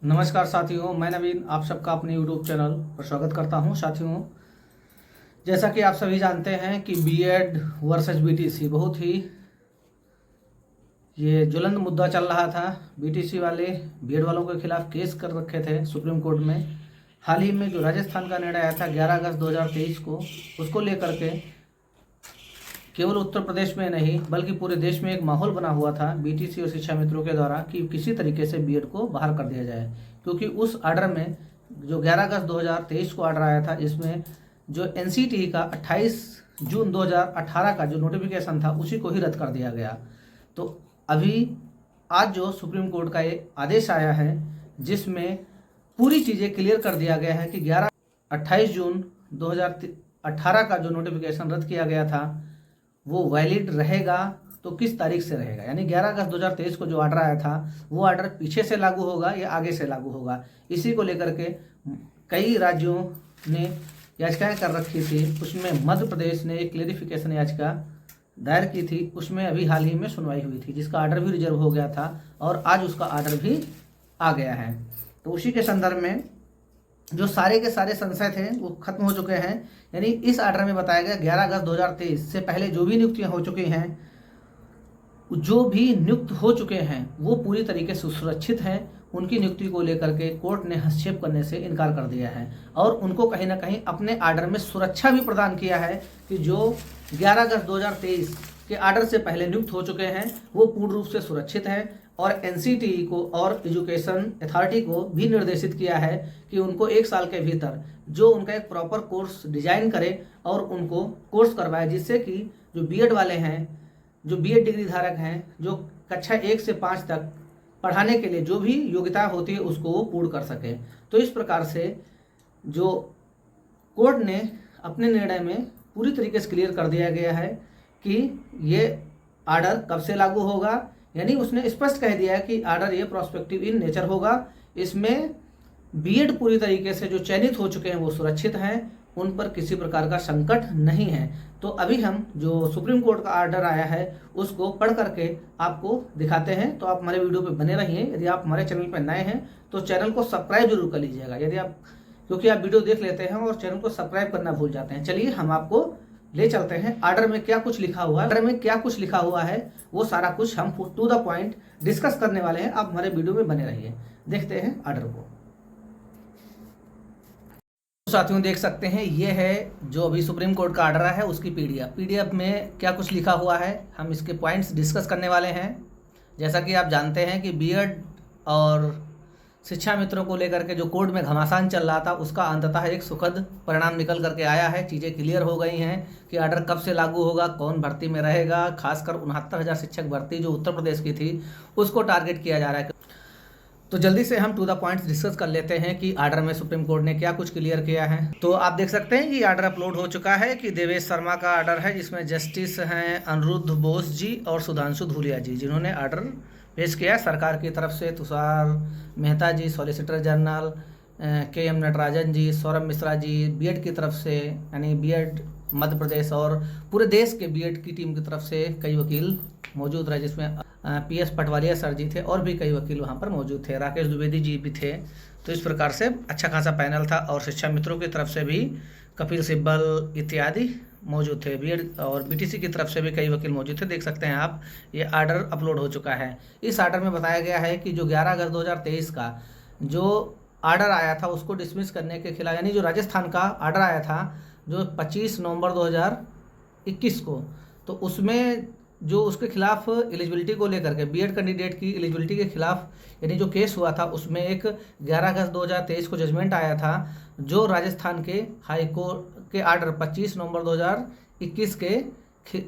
नमस्कार साथियों, मैं नवीन आप सबका अपने यूट्यूब चैनल पर स्वागत करता हूं। साथियों, जैसा कि आप सभी जानते हैं कि बीएड वर्सेस बीटीसी बहुत ही ये ज्वलंत मुद्दा चल रहा था। बीटीसी वाले बीएड वालों के खिलाफ केस कर रखे थे सुप्रीम कोर्ट में। हाल ही में जो राजस्थान का निर्णय आया था 11 अगस्त 2023 को, उसको लेकर के केवल उत्तर प्रदेश में नहीं बल्कि पूरे देश में एक माहौल बना हुआ था बीटीसी और शिक्षा मित्रों के द्वारा कि किसी तरीके से बीएड को बाहर कर दिया जाए, क्योंकि उस आर्डर में जो 11 अगस्त 2023 को आर्डर आया था, इसमें जो एनसीटी का 28 जून 2018 का जो नोटिफिकेशन था उसी को ही रद्द कर दिया गया। तो अभी आज जो सुप्रीम कोर्ट का ये आदेश आया है जिसमें पूरी चीज़ें क्लियर कर दिया गया है कि 28 जून 2018 का जो नोटिफिकेशन रद्द किया गया था वो वैलिड रहेगा तो किस तारीख से रहेगा, यानी 11 अगस्त 2023 को जो आर्डर आया था वो आर्डर पीछे से लागू होगा या आगे से लागू होगा। इसी को लेकर के कई राज्यों ने याचिकाएं कर रखी थी। उसमें मध्य प्रदेश ने एक क्लेरिफिकेशन याचिका दायर की थी, उसमें अभी हाल ही में सुनवाई हुई थी जिसका आर्डर भी रिजर्व हो गया था और आज उसका आर्डर भी आ गया है। तो उसी के संदर्भ में जो सारे के सारे संशय थे वो खत्म हो चुके हैं। यानी इस आर्डर में बताया गया 11 अगस्त 2023 से पहले जो भी नियुक्तियां हो चुकी हैं, जो भी नियुक्त हो चुके हैं वो पूरी तरीके से सुरक्षित हैं। उनकी नियुक्ति को लेकर के कोर्ट ने हस्तक्षेप करने से इनकार कर दिया है और उनको कहीं ना कहीं अपने आर्डर में सुरक्षा भी प्रदान किया है कि जो 11 अगस्त 2023 के आर्डर से पहले नियुक्त हो चुके हैं वो पूर्ण रूप से सुरक्षित हैं। और एनसीटीई को और एजुकेशन अथॉरिटी को भी निर्देशित किया है कि उनको 1 साल के भीतर जो उनका एक प्रॉपर कोर्स डिजाइन करे और उनको कोर्स करवाए, जिससे कि जो बीएड वाले हैं, जो बीएड डिग्री धारक हैं, जो कक्षा 1 से 5 तक पढ़ाने के लिए जो भी योग्यता होती है उसको वो पूर्ण कर सके। तो इस प्रकार से जो कोर्ट ने अपने निर्णय में पूरी तरीके से क्लियर कर दिया गया है कि ये आर्डर कब से लागू होगा। यानी उसने स्पष्ट कह दिया है कि आर्डर ये प्रोस्पेक्टिव इन नेचर होगा। इसमें बीएड पूरी तरीके से जो चयनित हो चुके हैं वो सुरक्षित हैं, उन पर किसी प्रकार का संकट नहीं है। तो अभी हम जो सुप्रीम कोर्ट का आर्डर आया है उसको पढ़ करके आपको दिखाते हैं। तो आप हमारे वीडियो पे बने रहिए। यदि आप हमारे चैनल पर नए हैं तो चैनल को सब्सक्राइब जरूर कर लीजिएगा, यदि आप क्योंकि आप वीडियो देख लेते हैं और चैनल को सब्सक्राइब करना भूल जाते हैं। चलिए हम आपको ले चलते हैं आर्डर में क्या कुछ लिखा हुआ है। आर्डर में क्या कुछ लिखा हुआ है वो सारा कुछ हम टू द पॉइंट डिस्कस करने वाले हैं। आप हमारे वीडियो में बने रहिए। देखते हैं आर्डर को। साथियों, देख सकते हैं ये है जो अभी सुप्रीम कोर्ट का आर्डर है उसकी पीडीएफ में क्या कुछ लिखा हुआ है, हम इसके पॉइंट्स डिस्कस करने वाले हैं। जैसा कि आप जानते हैं कि बीएड और शिक्षा मित्रों को लेकर के जो कोर्ट में घमासान चल रहा था उसका अंततः एक सुखद परिणाम निकल करके आया है। चीज़ें क्लियर हो गई हैं कि आर्डर कब से लागू होगा, कौन भर्ती में रहेगा। खासकर 69,000 शिक्षक भर्ती जो उत्तर प्रदेश की थी उसको टारगेट किया जा रहा है। तो जल्दी से हम टू द पॉइंट्स डिस्कस कर लेते हैं कि आर्डर में सुप्रीम कोर्ट ने क्या कुछ क्लियर किया है। तो आप देख सकते हैं कि आर्डर अपलोड हो चुका है कि देवेश शर्मा का आर्डर है, जिसमें जस्टिस हैं अनिरुद्ध बोस जी और सुधांशु धूलिया जी, जिन्होंने आर्डर पेश किया है सरकार की तरफ से। तुषार मेहता जी सॉलिसिटर जनरल, के एम नटराजन जी, सौरभ मिश्रा जी बीएड की तरफ से, यानी बीएड मध्य प्रदेश और पूरे देश के बीएड की टीम की तरफ से कई वकील मौजूद रहे, जिसमें पीएस पटवारिया सर जी थे और भी कई वकील वहाँ पर मौजूद थे, राकेश द्विवेदी जी भी थे। तो इस प्रकार से अच्छा खासा पैनल था और शिक्षा मित्रों की तरफ से भी कपिल सिब्बल इत्यादि मौजूद थे। बीएड और बीटीसी की तरफ से भी कई वकील मौजूद थे। देख सकते हैं आप, ये आर्डर अपलोड हो चुका है। इस आर्डर में बताया गया है कि जो 11 अगस्त 2023 का जो आर्डर आया था उसको डिसमिस करने के खिलाफ, यानी जो राजस्थान का आर्डर आया था जो 25 नवंबर 2021 को, तो उसमें जो उसके खिलाफ एलिजिबिलिटी को लेकर के बीएड कैंडिडेट की एलिजिबिलिटी के खिलाफ यानी जो केस हुआ था उसमें एक 11 अगस्त 2023 को जजमेंट आया था जो राजस्थान के हाई कोर्ट के आर्डर 25 नवंबर 2021 के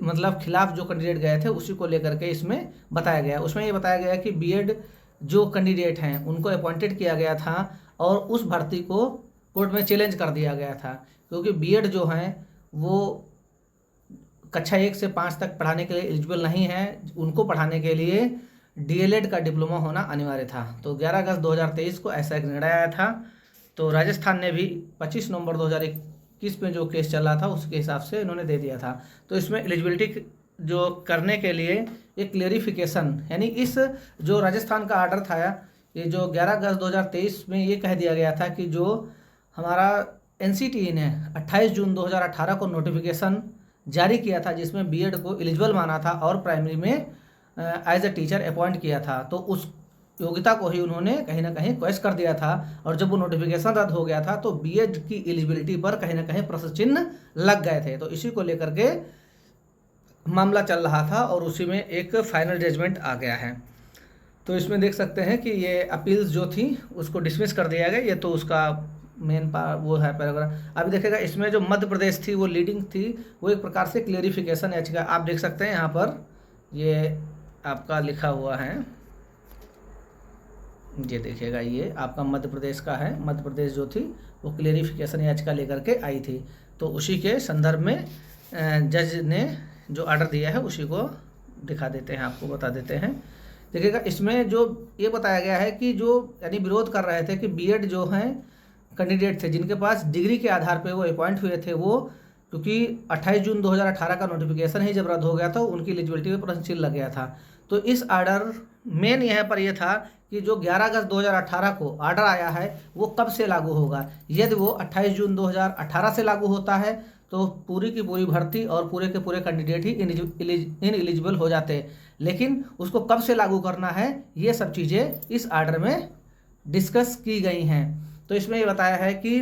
मतलब खिलाफ जो कैंडिडेट गए थे उसी को लेकर के इसमें बताया गया। उसमें ये बताया गया कि बीएड जो कैंडिडेट हैं उनको अपॉइंटेड किया गया था और उस भर्ती को कोर्ट में चैलेंज कर दिया गया था, क्योंकि बीएड जो हैं वो कक्षा 1 से 5 तक पढ़ाने के लिए एलिजिबल नहीं है, उनको पढ़ाने के लिए डीएलएड का डिप्लोमा होना अनिवार्य था। तो 11 अगस्त 2023 को ऐसा एक निर्णय आया था। तो राजस्थान ने भी 25 नवंबर 2021 में जो केस चल रहा था उसके हिसाब से इन्होंने दे दिया था। तो इसमें एलिजिबिलिटी जो करने के लिए एक क्लेरिफिकेशन, यानी इस जो राजस्थान का आर्डर था ये जो 11 अगस्त 2023 में ये कह दिया गया था कि जो हमारा NCTE ने 28 जून 2018 को नोटिफिकेशन जारी किया था जिसमें बीएड को एलिजिबल माना था और प्राइमरी में एज अ टीचर अपॉइंट किया था, तो उस योग्यता को ही उन्होंने कहीं ना कहीं क्वेश्चन कर दिया था। और जब वो नोटिफिकेशन रद्द हो गया था तो बीएड की एलिजिबिलिटी पर कहीं ना कहीं प्रश्न चिन्ह लग गए थे। तो इसी को लेकर के मामला चल रहा था और उसी में एक फाइनल जजमेंट आ गया है। तो इसमें देख सकते हैं कि ये अपील्स जो थी उसको डिसमिस कर दिया गया। ये तो उसका मेन वो है पैराग्राफ। अभी देखिएगा इसमें जो मध्य प्रदेश थी वो लीडिंग थी, वो एक प्रकार से क्लियरिफिकेशन याचिका आप देख सकते हैं यहाँ पर, ये आपका लिखा हुआ है, ये देखिएगा ये आपका मध्य प्रदेश का है। मध्य प्रदेश जो थी वो क्लियरिफिकेशन याचिका लेकर के आई थी, तो उसी के संदर्भ में जज ने जो ऑर्डर दिया है उसी को दिखा देते हैं, आपको बता देते हैं। देखिएगा इसमें जो ये बताया गया है कि जो यानी विरोध कर रहे थे कि बीएड जो हैं कैंडिडेट थे जिनके पास डिग्री के आधार पे वो अपॉइंट हुए थे, वो क्योंकि 28 जून 2018 का नोटिफिकेशन ही जब रद्द हो गया था उनकी एलिजिबिलिटी में प्रश्न चिन्ह लग गया था। तो इस आर्डर मेन यहाँ पर यह था कि जो 11 अगस्त 2018 को आर्डर आया है वो कब से लागू होगा। यदि वो 28 जून 2018 से लागू होता है तो पूरी की पूरी भर्ती और पूरे के पूरे कैंडिडेट ही इनएलिजिबल हो जाते, लेकिन उसको कब से लागू करना है ये सब चीज़ें इस आर्डर में डिस्कस की गई हैं। तो इसमें ये बताया है कि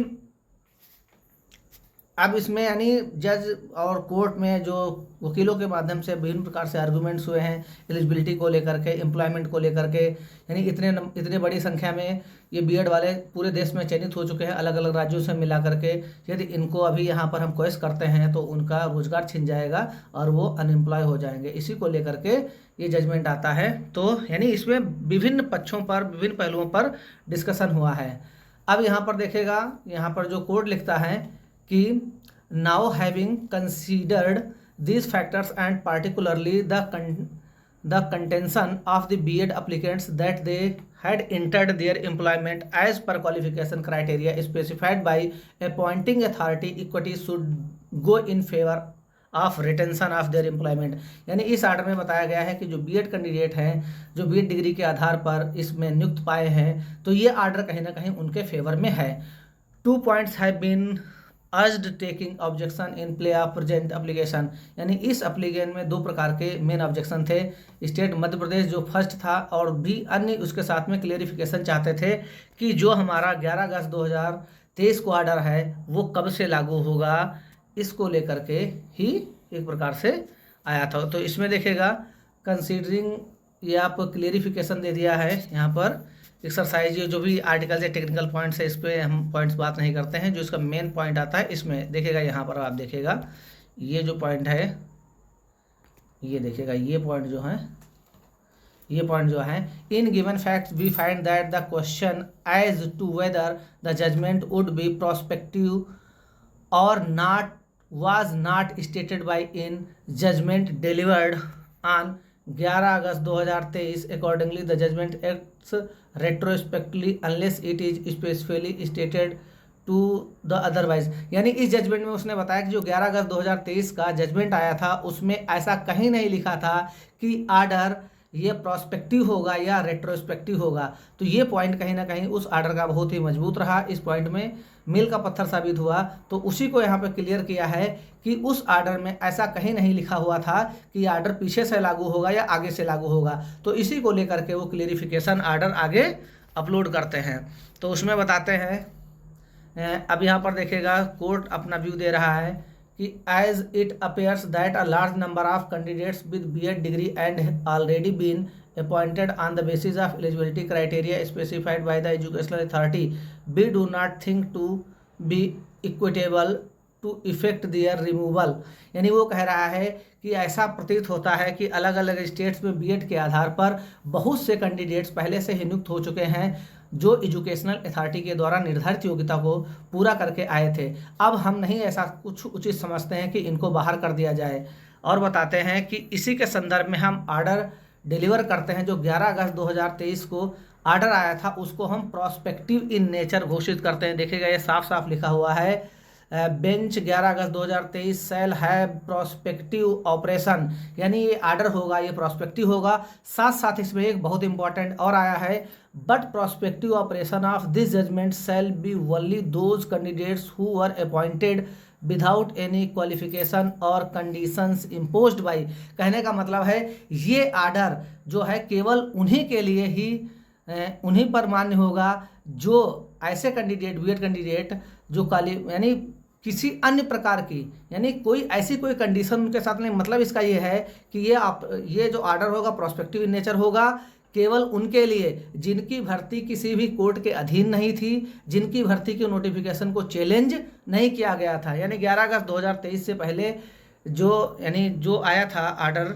अब इसमें यानी जज और कोर्ट में जो वकीलों के माध्यम से विभिन्न प्रकार से आर्गूमेंट्स हुए हैं एलिजिबिलिटी को लेकर के, एम्प्लॉयमेंट को लेकर के, यानी इतने बड़ी संख्या में ये बीएड वाले पूरे देश में चयनित हो चुके हैं अलग अलग राज्यों से मिला करके। यदि इनको अभी यहाँ पर हम क्वेश्चन करते हैं तो उनका रोजगार छिन जाएगा और वो अनएम्प्लॉय हो जाएंगे, इसी को लेकर के ये जजमेंट आता है। तो यानी इसमें विभिन्न पक्षों पर विभिन्न पहलुओं पर डिस्कशन हुआ है। अब यहाँ पर देखेगा, यहाँ पर जो कोर्ट लिखता है कि now having considered these factors and particularly the contention of the B.Ed applicants that they had entered their employment as per qualification criteria specified by appointing authority, equity should go in favor of retention of their employment. यानी इस order में बताया गया है कि जो BEd candidate हैं जो बीएड डिग्री के आधार पर इसमें नियुक्त पाए हैं तो ये आर्डर कहीं ना कहीं उनके फेवर में है। 2 points have been urged taking objection in play of present application. यानी इस एप्लीकेशन में 2 प्रकार के मेन ऑब्जेक्शन थे। स्टेट मध्य प्रदेश जो फर्स्ट था और भी अन्य उसके साथ में क्लियरिफिकेशन चाहते थे कि जो हमारा 11 अगस्त 2023 को ऑर्डर है वो कब से लागू होगा, इसको लेकर के ही एक प्रकार से आया था। तो इसमें देखेगा कंसीडरिंग ये आपको क्लियरिफिकेशन दे दिया है। यहाँ पर एक्सरसाइज ये जो भी आर्टिकल से टेक्निकल पॉइंट्स है इस पर हम पॉइंट्स बात नहीं करते हैं, जो इसका मेन पॉइंट आता है इसमें देखेगा। यहाँ पर आप देखेगा ये जो पॉइंट है ये देखिएगा, ये पॉइंट जो है ये पॉइंट जो है in given facts we find that the question as to whether the judgment would be prospective और not was not stated by in judgment delivered on 11 August 2023 accordingly the judgment acts retrospectively unless it is specifically stated to the otherwise। यानी इस judgement में उसने बताया कि जो 11 August 2023 का judgement आया था उसमें ऐसा कहीं नहीं लिखा था कि आर्डर ये प्रोस्पेक्टिव होगा या रेट्रोस्पेक्टिव होगा। तो ये पॉइंट कहीं ना कहीं उस आर्डर का बहुत ही मजबूत रहा, इस पॉइंट में मील का पत्थर साबित हुआ। तो उसी को यहाँ पे क्लियर किया है कि उस आर्डर में ऐसा कहीं नहीं लिखा हुआ था कि आर्डर पीछे से लागू होगा या आगे से लागू होगा। तो इसी को लेकर के वो क्लियरिफिकेशन आर्डर आगे अपलोड करते हैं। तो उसमें बताते हैं, अब यहाँ पर देखेगा कोर्ट अपना व्यू दे रहा है कि as it appears that a large number of candidates with BEd degree and already been appointed on the basis of eligibility criteria specified by the educational authority, we do not think to be equitable to effect their removal। यानी वो कह रहा है कि ऐसा प्रतीत होता है कि अलग अलग स्टेट्स में बीएड के आधार पर बहुत से कैंडिडेट्स पहले से ही नियुक्त हो चुके हैं जो एजुकेशनल अथॉरिटी के द्वारा निर्धारित योग्यता को पूरा करके आए थे। अब हम नहीं ऐसा कुछ उचित समझते हैं कि इनको बाहर कर दिया जाए, और बताते हैं कि इसी के संदर्भ में हम आर्डर डिलीवर करते हैं। जो 11 अगस्त 2023 को आर्डर आया था उसको हम प्रोस्पेक्टिव इन नेचर घोषित करते हैं। देखिएगा ये साफ साफ लिखा हुआ है बेंच 11 अगस्त 2023 सेल है प्रोस्पेक्टिव ऑपरेशन, यानी ये आर्डर होगा, ये प्रोस्पेक्टिव होगा। साथ साथ इसमें एक बहुत इंपॉर्टेंट और आया है, but prospective operation of this judgment shall be only those candidates who were appointed without any qualification और कंडीशंस इम्पोज्ड बाई। कहने का मतलब है ये आर्डर जो है केवल उन्हीं के लिए ही उन्हीं पर मान्य होगा जो ऐसे कैंडिडेट, बीएड कैंडिडेट जो यानी किसी अन्य प्रकार की, यानी कोई ऐसी कोई कंडीशन उनके साथ नहीं। मतलब इसका ये है कि ये जो आर्डर होगा प्रोस्पेक्टिव इन नेचर होगा, केवल उनके लिए जिनकी भर्ती किसी भी कोर्ट के अधीन नहीं थी, जिनकी भर्ती के नोटिफिकेशन को चैलेंज नहीं किया गया था। यानी 11 अगस्त 2023 से पहले जो आया था आर्डर,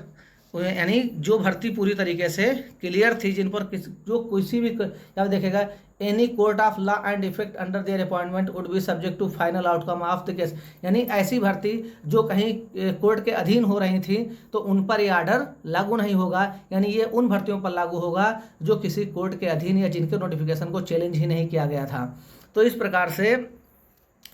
यानी जो भर्ती पूरी तरीके से क्लियर थी, जिन पर जो किसी भी यहाँ देखेगा any court of law and effect under their appointment would be subject to final outcome of the case. यानी ऐसी भर्ती जो कहीं कोर्ट के अधीन हो रही थी तो उन पर ये आर्डर लागू नहीं होगा, यानी ये उन भर्तियों पर लागू होगा जो किसी कोर्ट के अधीन या जिनके नोटिफिकेशन को चैलेंज ही नहीं किया गया था। तो इस प्रकार से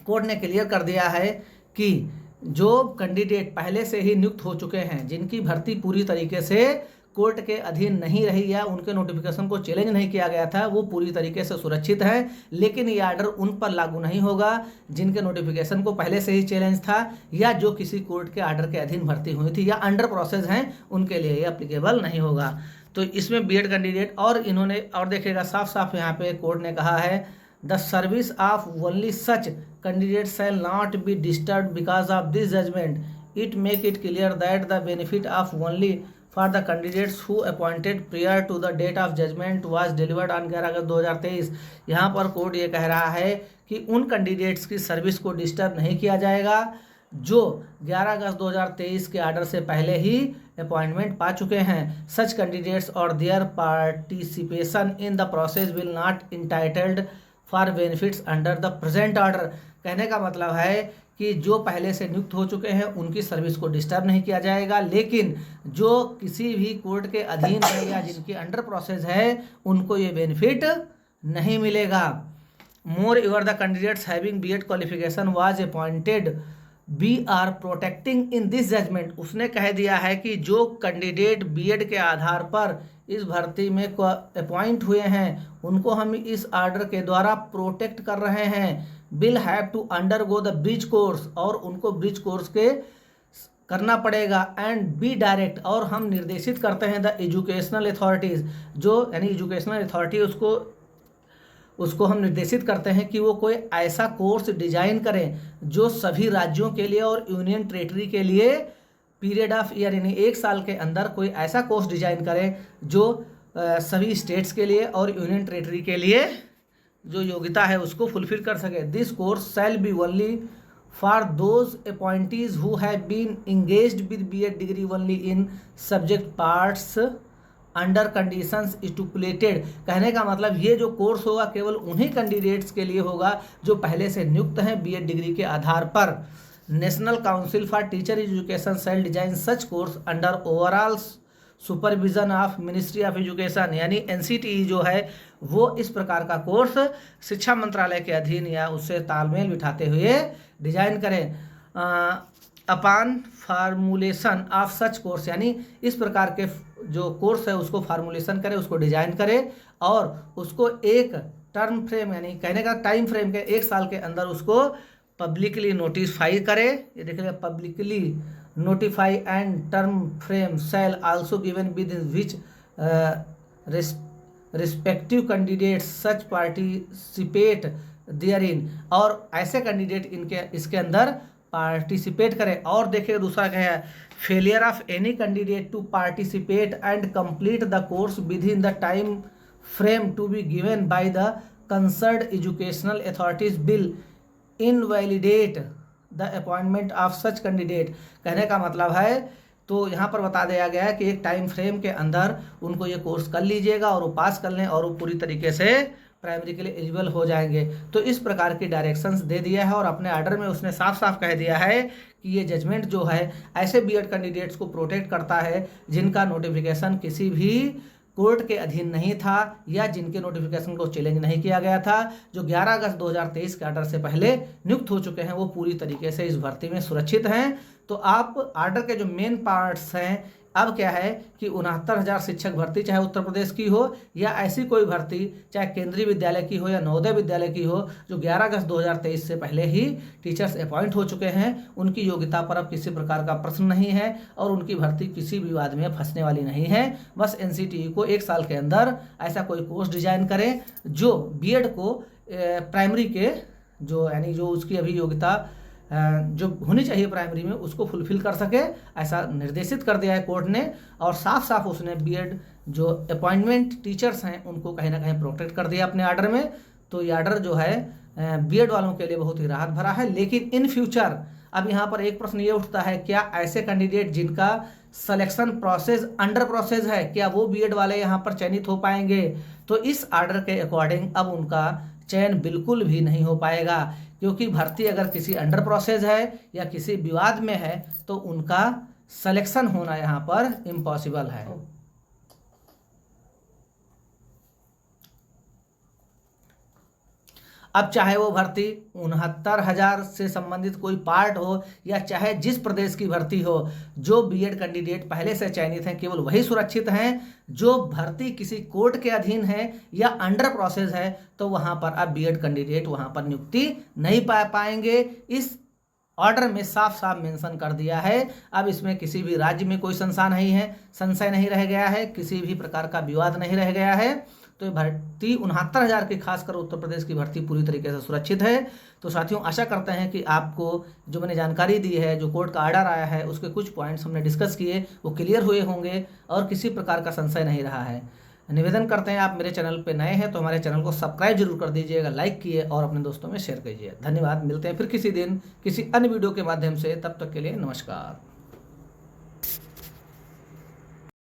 कोर्ट ने क्लियर कर दिया है कि जो कैंडिडेट पहले से ही नियुक्त हो चुके हैं, जिनकी भर्ती पूरी तरीके से कोर्ट के अधीन नहीं रही या उनके नोटिफिकेशन को चैलेंज नहीं किया गया था, वो पूरी तरीके से सुरक्षित है। लेकिन ये आर्डर उन पर लागू नहीं होगा जिनके नोटिफिकेशन को पहले से ही चैलेंज था या जो किसी कोर्ट के आर्डर के अधीन भर्ती हुई थी या अंडर प्रोसेस हैं, उनके लिए ये अप्लीकेबल नहीं होगा। तो इसमें बीएड कैंडिडेट और इन्होंने और देखेगा साफ साफ यहाँ पे कोर्ट ने कहा है, the service of only such candidate shall not be disturb because of this judgment. It make it clear that the benefit of only for the candidates who appointed prior to the date of judgment was delivered on 11 August 2023। यहाँ पर court ये कह रहा है कि उन candidates की service को डिस्टर्ब नहीं किया जाएगा जो 11 अगस्त 2023 के आर्डर से पहले ही अपॉइंटमेंट पा चुके हैं। सच कैंडिडेट्स और their participation in the process will not entitled for benefits under the present order. कहने का मतलब है कि जो पहले से नियुक्त हो चुके हैं उनकी सर्विस को डिस्टर्ब नहीं किया जाएगा, लेकिन जो किसी भी कोर्ट के अधीन है या जिनकी अंडर प्रोसेस है उनको ये बेनिफिट नहीं मिलेगा। Moreover the candidates having BEd qualification was appointed we are protecting in this judgment. उसने कह दिया है कि जो कैंडिडेट बीएड के आधार पर इस भर्ती में अपॉइंट हुए हैं उनको हम इस आर्डर के द्वारा प्रोटेक्ट कर रहे हैं। Will have to undergo the bridge course, और उनको ब्रिज कोर्स के करना पड़ेगा। एंड बी डायरेक्ट, और हम निर्देशित करते हैं द एजुकेशनल अथॉरिटीज़, जो यानी एजुकेशनल अथॉरिटी उसको हम निर्देशित करते हैं कि वो कोई ऐसा कोर्स डिजाइन करें जो सभी राज्यों के लिए और यूनियन टेरिटरी के लिए पीरियड ऑफ ईयर यानी 1 साल के अंदर कोई ऐसा कोर्स डिजाइन करें जो सभी स्टेट्स के लिए और यूनियन टेरिटरी के लिए जो योग्यता है उसको फुलफिल कर सके। This course shall be only for those appointees who have been engaged with BEd degree only in subject parts under conditions stipulated. कहने का मतलब ये जो कोर्स होगा केवल उन्हीं कैंडिडेट्स के लिए होगा जो पहले से नियुक्त हैं बीएड डिग्री के आधार पर। National Council for Teacher Education shall design such course under overall supervision of Ministry of Education, यानी एनसीटीई जो है वो इस प्रकार का कोर्स शिक्षा मंत्रालय के अधीन या उससे तालमेल बिठाते हुए डिजाइन करें। Upon formulation of such course, यानी इस प्रकार के जो कोर्स है उसको फार्मूलेशन करे, उसको डिजाइन करे और उसको एक टर्म फ्रेम यानी कहने का टाइम फ्रेम के 1 साल के अंदर उसको पब्लिकली नोटिफाई करे। ये देखिए publicly notify and term frame shall also given with which respective candidates such participate therein, और ऐसे कैंडिडेट इसके अंदर पार्टिसिपेट करें। और देखिए दूसरा क्या है, failure of any candidate to participate and complete the course within the time frame to be given by the concerned educational authorities will invalidate the appointment of such candidate. कहने का मतलब है तो यहाँ पर बता दिया गया है कि एक टाइम फ्रेम के अंदर उनको ये कोर्स कर लीजिएगा और वो पास कर लें और वो पूरी तरीके से प्राइमरी के लिए एलिजिबल हो जाएंगे। तो इस प्रकार की डायरेक्शंस दे दिया है और अपने आर्डर में उसने साफ साफ कह दिया है कि ये जजमेंट जो है ऐसे बीएड कैंडिडेट्स को प्रोटेक्ट करता है जिनका नोटिफिकेशन किसी भी कोर्ट के अधीन नहीं था या जिनके नोटिफिकेशन को चैलेंज नहीं किया गया था, जो 11 अगस्त 2023 के आर्डर से पहले नियुक्त हो चुके हैं, वो पूरी तरीके से इस भर्ती में सुरक्षित हैं। तो आप आर्डर के जो मेन पार्ट्स हैं, अब क्या है कि 69,000 शिक्षक भर्ती, चाहे उत्तर प्रदेश की हो या ऐसी कोई भर्ती चाहे केंद्रीय विद्यालय की हो या नवोदय विद्यालय की हो, जो 11 अगस्त 2023 से पहले ही टीचर्स अपॉइंट हो चुके हैं, उनकी योग्यता पर अब किसी प्रकार का प्रश्न नहीं है और उनकी भर्ती किसी भी विवाद में फंसने वाली नहीं है। बस NCTE को 1 साल के अंदर ऐसा कोई कोर्स डिजाइन करें जो बीएड को प्राइमरी के जो यानी जो उसकी अभी योग्यता जो होनी चाहिए प्राइमरी में, उसको फुलफिल कर सके, ऐसा निर्देशित कर दिया है कोर्ट ने। और साफ साफ उसने बीएड जो अपॉइंटमेंट टीचर्स हैं उनको कहीं ना कहीं प्रोटेक्ट कर दिया अपने आर्डर में। तो ये आर्डर जो है बीएड वालों के लिए बहुत ही राहत भरा है। लेकिन इन फ्यूचर अब यहाँ पर एक प्रश्न ये उठता है, क्या ऐसे कैंडिडेट जिनका सिलेक्शन प्रोसेस अंडर प्रोसेस है, क्या वो बीएड वाले यहाँ पर चयनित हो पाएंगे? तो इस आर्डर के अकॉर्डिंग अब उनका चयन बिल्कुल भी नहीं हो पाएगा, क्योंकि भर्ती अगर किसी अंडर प्रोसेस है या किसी विवाद में है तो उनका सिलेक्शन होना यहाँ पर इम्पॉसिबल है। अब चाहे वो भर्ती 69,000 से संबंधित कोई पार्ट हो या चाहे जिस प्रदेश की भर्ती हो, जो बीएड कैंडिडेट पहले से चयनित हैं केवल वही सुरक्षित हैं। जो भर्ती किसी कोर्ट के अधीन है या अंडर प्रोसेस है तो वहां पर अब बीएड कैंडिडेट वहां पर नियुक्ति नहीं पा पाएंगे। इस ऑर्डर में साफ साफ मेंशन कर दिया है। अब इसमें किसी भी राज्य में कोई संशय नहीं रह गया है, किसी भी प्रकार का विवाद नहीं रह गया है। तो ये भर्ती 69,000 की खासकर उत्तर प्रदेश की भर्ती पूरी तरीके से सुरक्षित है। तो साथियों, आशा करते हैं कि आपको जो मैंने जानकारी दी है, जो कोर्ट का आर्डर आया है, उसके कुछ पॉइंट्स हमने डिस्कस किए, वो क्लियर हुए होंगे और किसी प्रकार का संशय नहीं रहा है। निवेदन करते हैं, आप मेरे चैनल पे नए हैं तो हमारे चैनल को सब्सक्राइब जरूर कर दीजिएगा, लाइक कीजिए और अपने दोस्तों में शेयर कीजिए। धन्यवाद। मिलते हैं फिर किसी दिन किसी अन्य वीडियो के माध्यम से। तब तक के लिए नमस्कार।